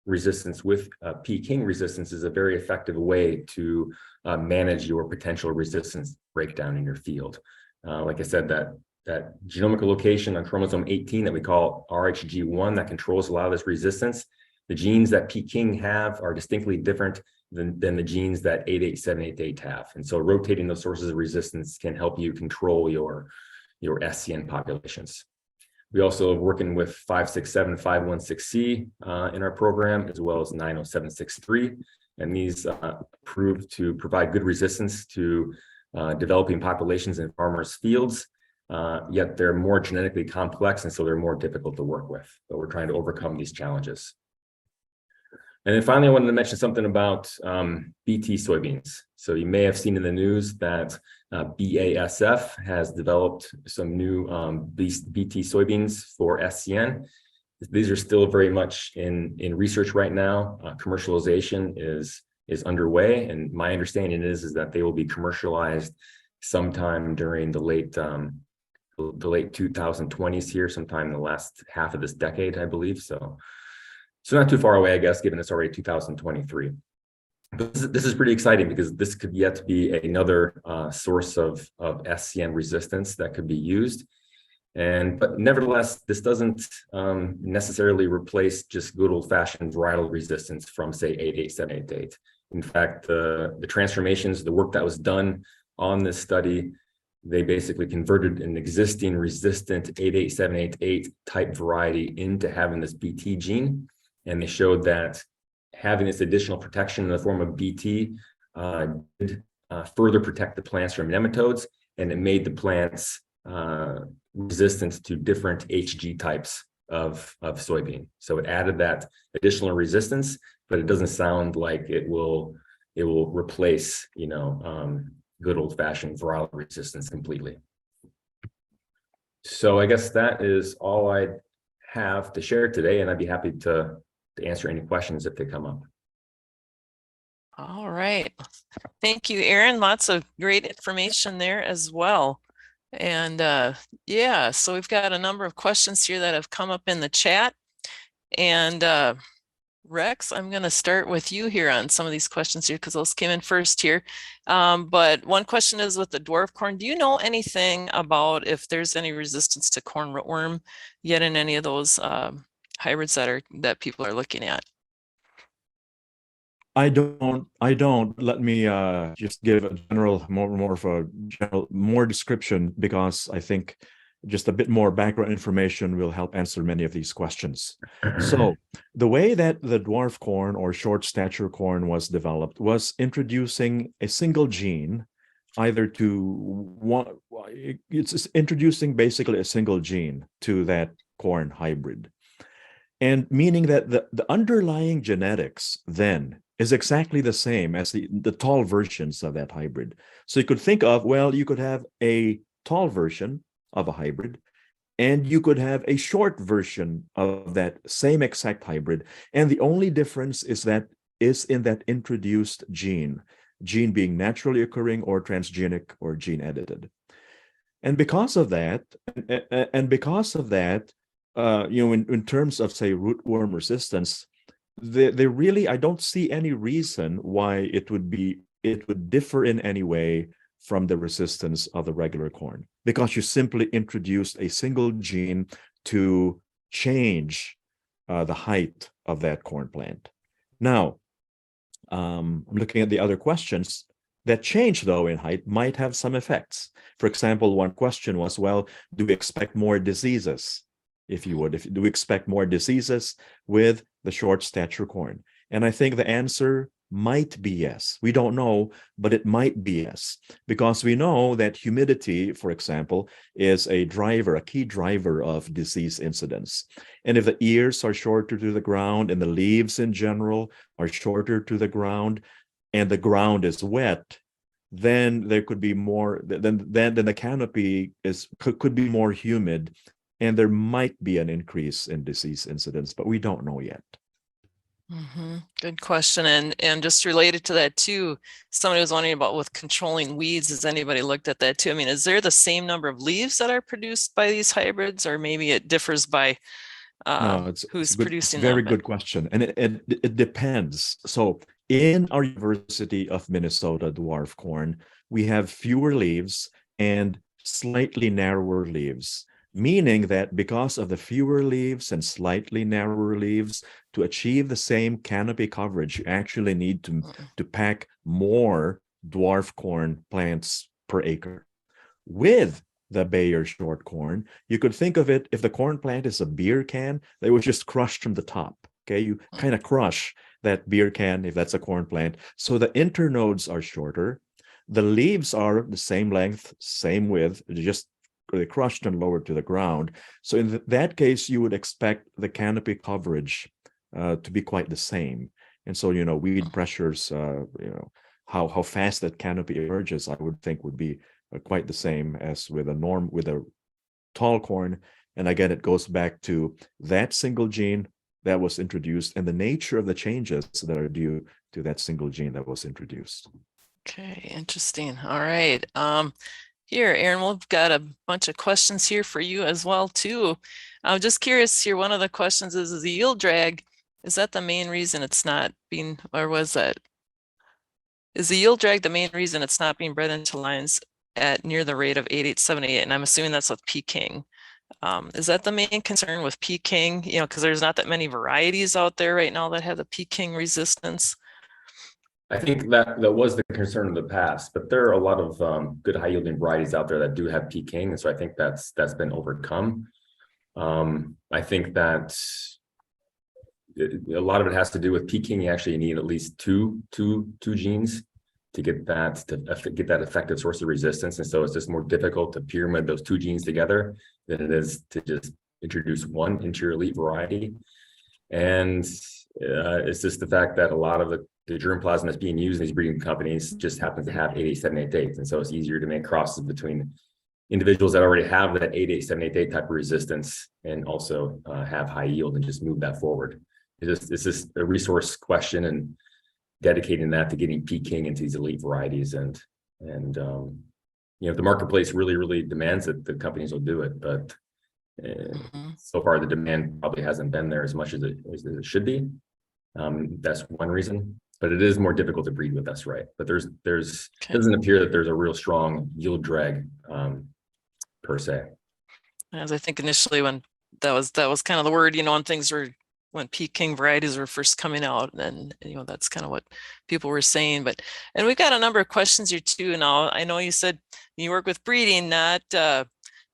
Speaker 3: resistance with P. king resistance is a very effective way to manage your potential resistance breakdown in your field. Like I said, that genomic location on chromosome 18 that we call RHG1 that controls a lot of this resistance, the genes that P. king have are distinctly different than the genes that 88788 have. And so rotating those sources of resistance can help you control your SCN populations. We also are working with 567-516C in our program, as well as 90763. And these prove to provide good resistance to developing populations in farmers' fields, yet they're more genetically complex, and so they're more difficult to work with. But we're trying to overcome these challenges. And then finally, I wanted to mention something about BT soybeans. So you may have seen in the news that BASF has developed some new BT soybeans for SCN. These are still very much in research right now. Commercialization is underway, and my understanding is that they will be commercialized sometime during the late 2020s here, sometime in the last half of this decade, I believe. So not too far away, I guess, given it's already 2023. But this is pretty exciting because this could yet to be another source of SCN resistance that could be used. But nevertheless, this doesn't necessarily replace just good old-fashioned varietal resistance from, say, 88788. In fact, the transformations, the work that was done on this study, they basically converted an existing resistant 88788 type variety into having this BT gene. And they showed that having this additional protection in the form of BT did further protect the plants from nematodes, and it made the plants resistant to different HG types of soybean. So it added that additional resistance, but it doesn't sound like it will replace, good old-fashioned varietal resistance completely. So I guess that is all I have to share today, and I'd be happy to answer any questions if they come up.
Speaker 1: All right. Thank you, Aaron. Lots of great information there as well. And yeah, so we've got a number of questions here that have come up in the chat. And Rex, I'm going to start with you here on some of these questions here because those came in first here. But one question is with the dwarf corn. Do you know anything about if there's any resistance to corn rootworm yet in any of those hybrids that people are looking at?
Speaker 2: I don't. Let me just give a general, more description, because I think just a bit more background information will help answer many of these questions. So the way that the dwarf corn or short stature corn was developed was introducing a single gene, it's introducing basically a single gene to that corn hybrid. And meaning that the underlying genetics then is exactly the same as the tall versions of that hybrid. So you could think of, well, you could have a tall version of a hybrid, and you could have a short version of that same exact hybrid. And the only difference is in that introduced gene being naturally occurring or transgenic or gene edited. And because of that, in terms of, say, rootworm resistance, they really, I don't see any reason why it would differ in any way from the resistance of the regular corn, because you simply introduced a single gene to change the height of that corn plant. Now, I'm looking at the other questions. That change, though, in height might have some effects. For example, one question was, well, do we expect more diseases? Do we expect more diseases with the short stature corn? And I think the answer might be yes. We don't know, but it might be yes, because we know that humidity, for example, is a key driver of disease incidence. And if the ears are shorter to the ground and the leaves in general are shorter to the ground, and the ground is wet, then there could be more, then the canopy could be more humid, and there might be an increase in disease incidence, but we don't know yet.
Speaker 1: Mm-hmm. Good question. And just related to that too, somebody was wondering about with controlling weeds. Has anybody looked at that too? I mean, is there the same number of leaves that are produced by these hybrids, or maybe it differs by
Speaker 2: No,
Speaker 1: who's producing
Speaker 2: them? Very
Speaker 1: them?
Speaker 2: good question. And it depends. So in our University of Minnesota dwarf corn, we have fewer leaves and slightly narrower leaves, meaning that because of the fewer leaves and slightly narrower leaves, to achieve the same canopy coverage, you actually need to pack more dwarf corn plants per acre. With the Bayer short corn, you could think of it, if the corn plant is a beer can, they was just crushed from the top. Okay, you kind of crush that beer can if that's a corn plant. So the internodes are shorter. The leaves are the same length, same width, just crushed and lowered to the ground. So in that case, you would expect the canopy coverage to be quite the same. And so, weed pressures, how fast that canopy emerges, I would think would be quite the same as with a tall corn. And again, it goes back to that single gene that was introduced and the nature of the changes that are due to that single gene that was introduced.
Speaker 1: Okay, interesting. All right. Here, Aaron, we've got a bunch of questions here for you as well, too. I'm just curious here. One of the questions is the yield drag. Is that the main reason it's not being, or was that? Is the yield drag the main reason it's not being bred into lines at near the rate of 8878? And I'm assuming that's with Peking. Is that the main concern with Peking? Because there's not that many varieties out there right now that have the Peking resistance.
Speaker 3: I think that was the concern in the past, but there are a lot of good high yielding varieties out there that do have Peking, and so I think that's been overcome. I think that a lot of it has to do with Peking. You actually need at least two genes to get that effective source of resistance, and so it's just more difficult to pyramid those two genes together than it is to just introduce one into your elite variety. And it's just the fact that a lot of the germplasm that's being used in these breeding companies just happens to have 8878, and so it's easier to make crosses between individuals that already have that 8878 type of resistance and also have high yield and just move that forward. It's just a resource question and dedicating that to getting Peking into these elite varieties, and if the marketplace really demands it, the companies will do it, but so far the demand probably hasn't been there as much as it should be. That's one reason, but it is more difficult to breed with us, right? But there's doesn't appear that there's a real strong yield drag per se.
Speaker 1: As I think initially when that was kind of the word, when Peking varieties were first coming out, and that's kind of what people were saying. And we've got a number of questions here too. Now, I know you said you work with breeding, not a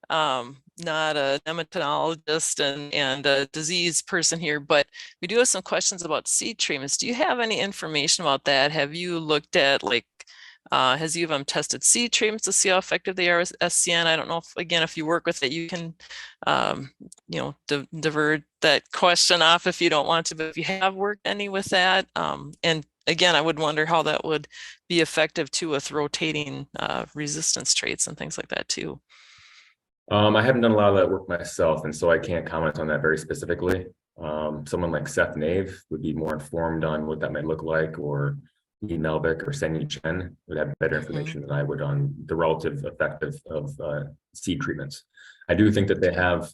Speaker 1: nematologist and a disease person here, but we do have some questions about seed treatments. Do you have any information about that? Have you looked at has UVM tested seed treatments to see how effective they are with SCN? I don't know if you work with it, you can divert that question off if you don't want to, but if you have worked any with that, and again, I would wonder how that would be effective too with rotating resistance traits and things like that too.
Speaker 3: I haven't done a lot of that work myself, and so I can't comment on that very specifically. Someone like Seth Nave would be more informed on what that might look like, or Yi Melvick or Senyi Chen would have better information than I would on the relative effective of seed treatments. I do think that they have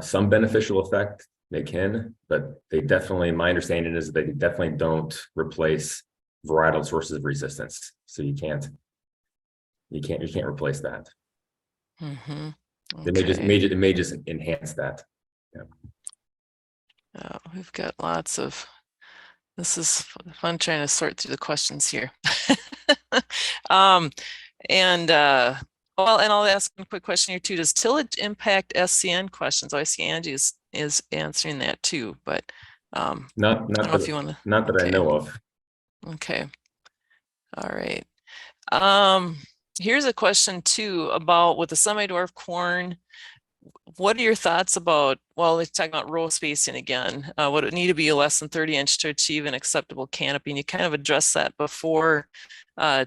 Speaker 3: some beneficial effect. They can, but they definitely, my understanding is that they definitely don't replace varietal sources of resistance. So you can't replace that.
Speaker 1: Okay.
Speaker 3: It may just enhance that.
Speaker 1: Yeah. We've got lots of. This is fun trying to sort through the questions here. And I'll ask a quick question here too. Does tillage impact SCN questions? I see Angie is answering that too, but
Speaker 3: not
Speaker 1: if you want to.
Speaker 3: Not that I know of.
Speaker 1: Okay. All right. Here's a question too about with the semi-dwarf corn. What are your thoughts about, let's talk about row spacing again. Would it need to be less than 30 inch to achieve an acceptable canopy? And you kind of addressed that before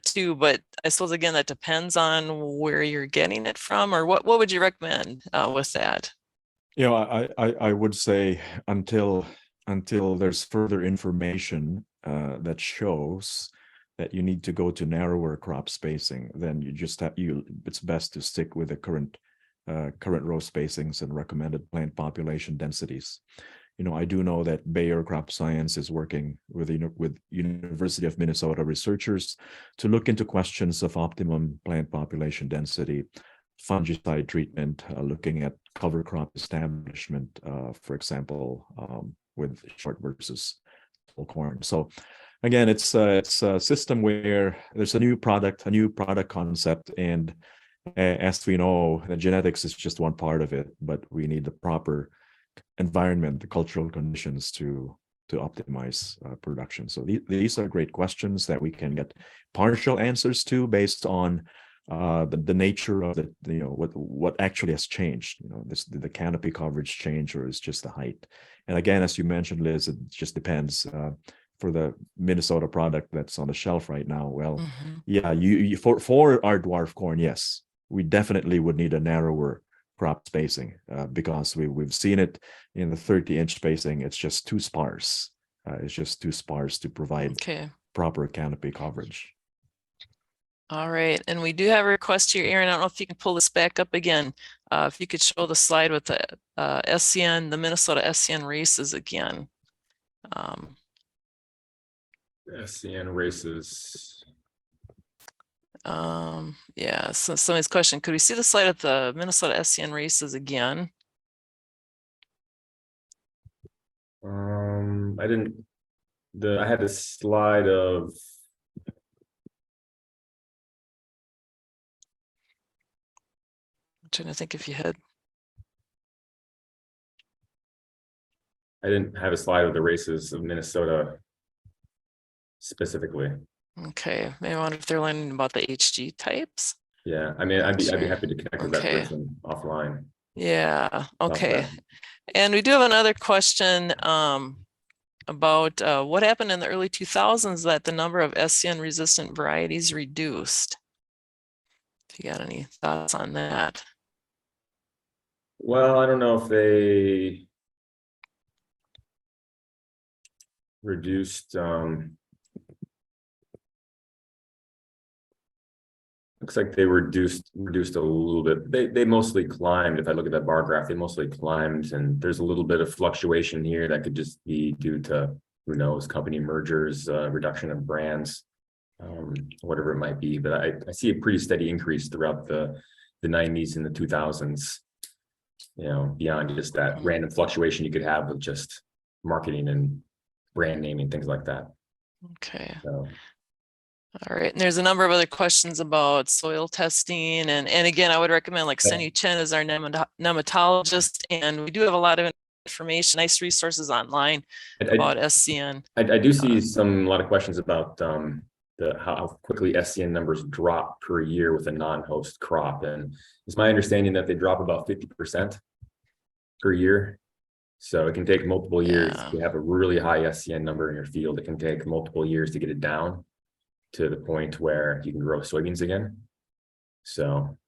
Speaker 1: too, but I suppose again, that depends on where you're getting it from, or what would you recommend with that?
Speaker 2: I would say until there's further information that shows that you need to go to narrower crop spacing, then it's best to stick with the current row spacings and recommended plant population densities. I do know that Bayer Crop Science is working with University of Minnesota researchers to look into questions of optimum plant population density, fungicide treatment, looking at cover crop establishment, for example, with short versus tall corn. So again, it's a system where there's a new product concept, and as we know, the genetics is just one part of it, but we need the proper environment, the cultural conditions to optimize production. So these are great questions that we can get partial answers to based on the nature of what actually has changed. The canopy coverage change, or is just the height. And again, as you mentioned, Liz, it just depends. the Minnesota product that's on the shelf right now. Well,
Speaker 1: Mhm.
Speaker 2: yeah, you for our dwarf corn, yes, we definitely would need a narrower crop spacing because we've seen it in the 30-inch spacing. It's just too sparse. It's just too sparse to provide
Speaker 1: Okay.
Speaker 2: proper canopy coverage.
Speaker 1: All right, and we do have a request here, Aaron. I don't know if you can pull this back up again. If you could show the slide with the SCN, the Minnesota SCN races again.
Speaker 3: SCN races.
Speaker 1: Yeah, so somebody's question, could we see the slide of the Minnesota SCN races again?
Speaker 3: I didn't, I had a slide of,
Speaker 1: I'm trying to think if you had.
Speaker 3: I didn't have a slide of the races of Minnesota specifically.
Speaker 1: Okay, maybe I wonder if they're learning about the HG types.
Speaker 3: Yeah, I mean, I'd be happy to connect with that
Speaker 1: Okay.
Speaker 3: person offline.
Speaker 1: Yeah, okay.
Speaker 3: that.
Speaker 1: And we do have another question about what happened in the early 2000s that the number of SCN resistant varieties reduced. If you got any thoughts on that.
Speaker 3: Well, I don't know if they reduced, looks like they reduced a little bit. They mostly climbed. If I look at that bar graph, they mostly climbed, and there's a little bit of fluctuation here that could just be due to, who knows, company mergers, reduction of brands, whatever it might be. But I see a pretty steady increase throughout the 90s and the 2000s, you know, beyond just that random fluctuation you could have with just marketing and brand naming, things like that.
Speaker 1: Okay.
Speaker 3: So,
Speaker 1: all right, and there's a number of other questions about soil testing, and again, I would recommend like Senyu Chen is our nematologist, and we do have a lot of information, nice resources online about SCN.
Speaker 3: I do see a lot of questions about how quickly SCN numbers drop per year with a non-host crop, and it's my understanding that they drop about 50% per year. So it can take multiple years to have a really high SCN number in your field. It can take multiple years to get it down to the point where you can grow soybeans again. So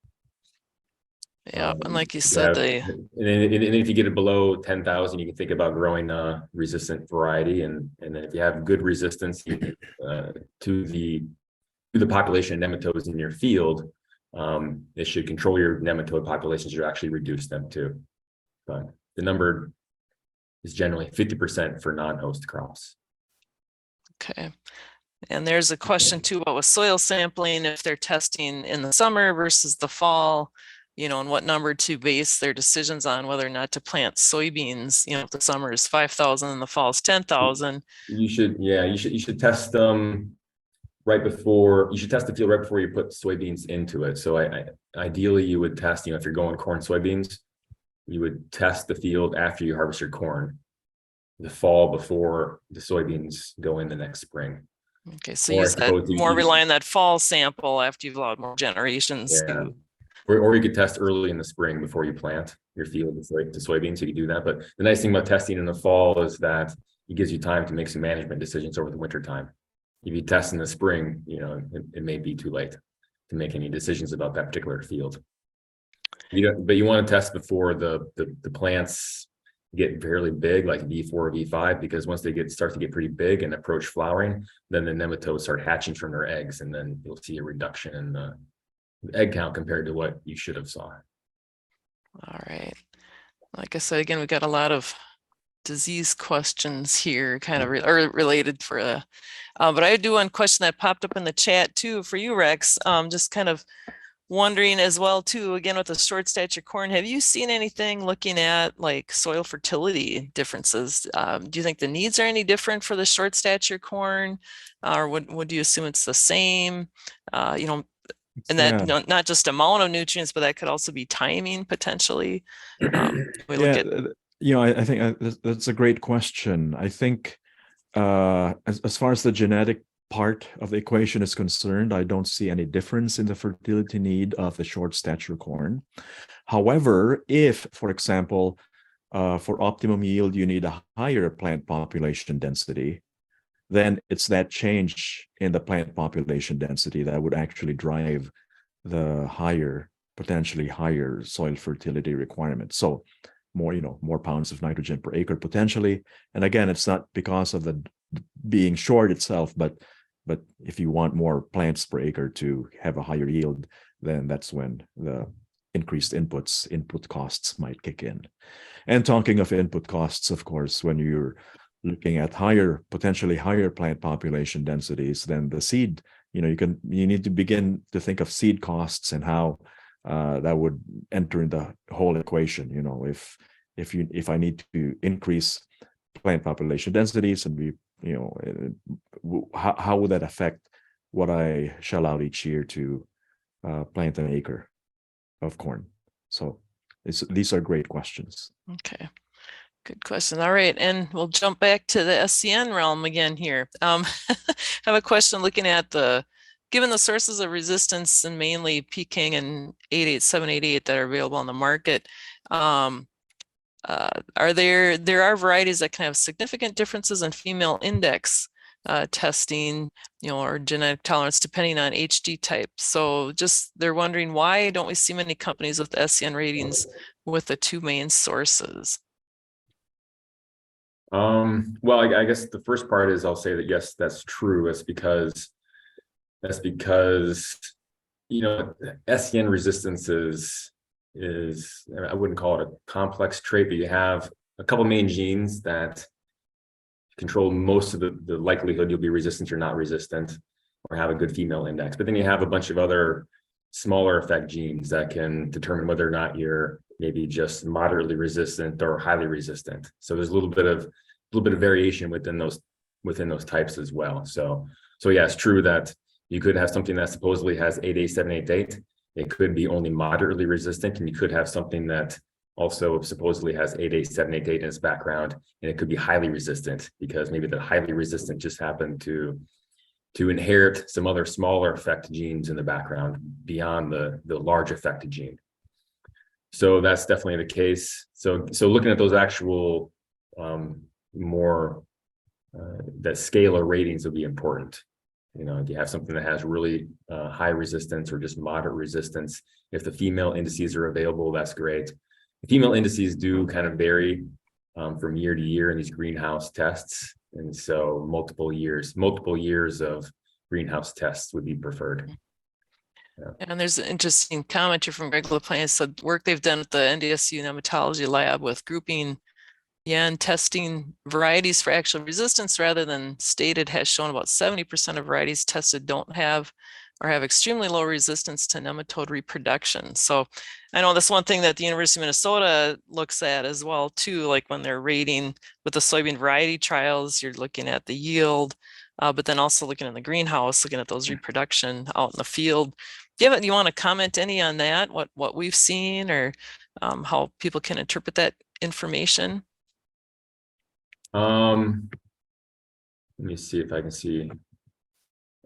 Speaker 1: yeah, and like you said,
Speaker 3: and if you get it below 10,000, you can think about growing a resistant variety, and then if you have good resistance to the population of nematodes in your field, it should control your nematode populations. You actually reduce them too. But the number is generally 50% for non-host crops.
Speaker 1: Okay. And there's a question too about with soil sampling, if they're testing in the summer versus the fall, you know, and what number to base their decisions on whether or not to plant soybeans. You know, if the summer is 5,000 and the fall is 10,000.
Speaker 3: You should test them right before, you should test the field right before you put soybeans into it. So ideally you would test, you know, if you're going corn soybeans, you would test the field after you harvest your corn, the fall before the soybeans go in the next spring.
Speaker 1: Okay, so use that more rely on that fall sample after you've allowed more generations.
Speaker 3: Yeah. Or you could test early in the spring before you plant your field to soybeans. You could do that. But the nice thing about testing in the fall is that it gives you time to make some management decisions over the winter time. If you test in the spring, you know, it may be too late to make any decisions about that particular field. But you want to test before the plants get fairly big, like V4 or V5, because once they start to get pretty big and approach flowering, then the nematodes start hatching from their eggs, and then you'll see a reduction in the egg count compared to what you should have saw.
Speaker 1: All right. Like I said, again, we've got a lot of disease questions here, kind of related for but I do one question that popped up in the chat too for you, Rex. Just kind of wondering as well too, again with the short stature corn, have you seen anything looking at like soil fertility differences? Do you think the needs are any different for the short stature corn, or would you assume it's the same? You know, and that you know, not just amount of nutrients, but that could also be timing potentially.
Speaker 2: You know, I think that's a great question. I think as far as the genetic part of the equation is concerned, I don't see any difference in the fertility need of the short stature corn. However, if, for example, for optimum yield, you need a higher plant population density, then it's that change in the plant population density that would actually drive the potentially higher soil fertility requirements. So more pounds of nitrogen per acre potentially. And again, it's not because of the being short itself, but if you want more plants per acre to have a higher yield, then that's when the increased input costs might kick in. And talking of input costs, of course, when you're looking at potentially higher plant population densities, then the seed, you need to begin to think of seed costs and how that would enter in the whole equation. If I need to increase plant population densities, and how would that affect what I shell out each year to plant an acre of corn? So these are great questions.
Speaker 1: Okay, good question. All right, and we'll jump back to the SCN realm again here. I have a question looking at given the sources of resistance and mainly Peking and 88788 that are available on the market, there are varieties that can have significant differences in female index testing, or genetic tolerance depending on HD type. So they're wondering, why don't we see many companies with SCN ratings with the two main sources?
Speaker 3: Well, I guess the first part is I'll say that yes, that's true. That's because SCN resistance is I wouldn't call it a complex trait, but you have a couple main genes that control most of the likelihood you'll be resistant or not resistant, or have a good female index. But then you have a bunch of other smaller effect genes that can determine whether or not you're maybe just moderately resistant or highly resistant. So there's a little bit of variation within those types as well. So yeah, it's true that you could have something that supposedly has 8A788. It could be only moderately resistant, and you could have something that also supposedly has 8A788 in its background, and it could be highly resistant, because maybe the highly resistant just happened to inherit some other smaller effect genes in the background beyond the large effected gene. So that's definitely the case. So looking at those actual more that scalar ratings will be important. If you have something that has really high resistance or just moderate resistance, if the female indices are available, that's great. The female indices do kind of vary from year to year in these greenhouse tests. And so multiple years of greenhouse tests would be preferred. Yeah.
Speaker 1: And there's an interesting comment here from Greg LaPlante. Said work they've done at the NDSU nematology lab with grouping and testing varieties for actual resistance rather than stated has shown about 70% of varieties tested don't have or have extremely low resistance to nematode reproduction. So I know that's one thing that the University of Minnesota looks at as well too, like when they're rating with the soybean variety trials, you're looking at the yield, but then also looking in the greenhouse, looking at those reproduction out in the field. Do you want to comment any on that, what we've seen, or how people can interpret that information?
Speaker 3: Let me see if I can see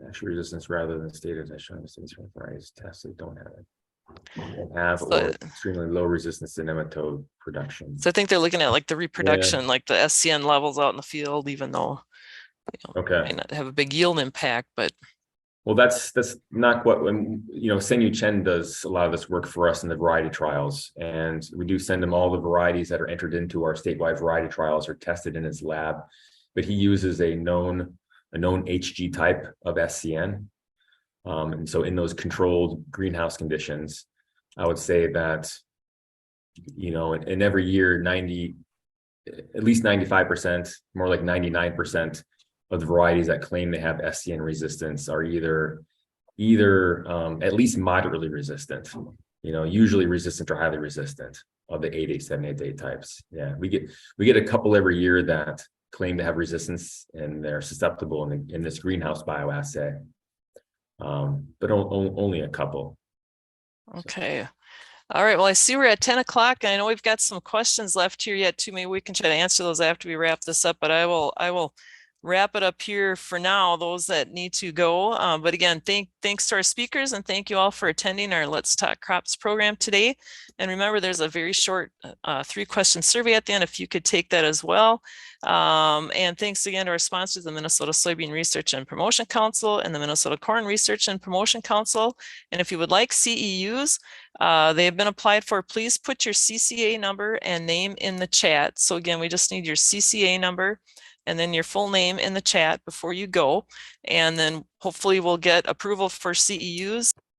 Speaker 3: actual resistance rather than stated as shown in varieties tested don't have it. Or extremely low resistance to nematode production.
Speaker 1: So I think they're looking at like the reproduction, like the SCN levels out in the field, even though it might not have a big yield impact, but.
Speaker 3: Well, that's not what Senyu Chen does a lot of this work for us in the variety trials, and we do send him all the varieties that are entered into our statewide variety trials are tested in his lab, but he uses a known HG type of SCN, and so in those controlled greenhouse conditions, I would say that in every year at least 95%, more like 99%. Of the varieties that claim they have SCN resistance are either at least moderately resistant, usually resistant or highly resistant of the 8A788 types. Yeah, we get a couple every year that claim to have resistance and they're susceptible in this greenhouse bioassay, but only a couple.
Speaker 1: Okay. All right. Well, I see we're at 10 o'clock, and I know we've got some questions left here yet too. Maybe we can try to answer those after we wrap this up, but I will wrap it up here for now, those that need to go. But again, thanks to our speakers, and thank you all for attending our Let's Talk Crops program today. And remember, there's a very short 3-question survey at the end, if you could take that as well. And thanks again to our sponsors, the Minnesota Soybean Research and Promotion Council and the Minnesota Corn Research and Promotion Council. And if you would like CEUs, they have been applied for. Please put your CCA number and name in the chat. So again, we just need your CCA number and then your full name in the chat before you go. And then hopefully we'll get approval for CEUs.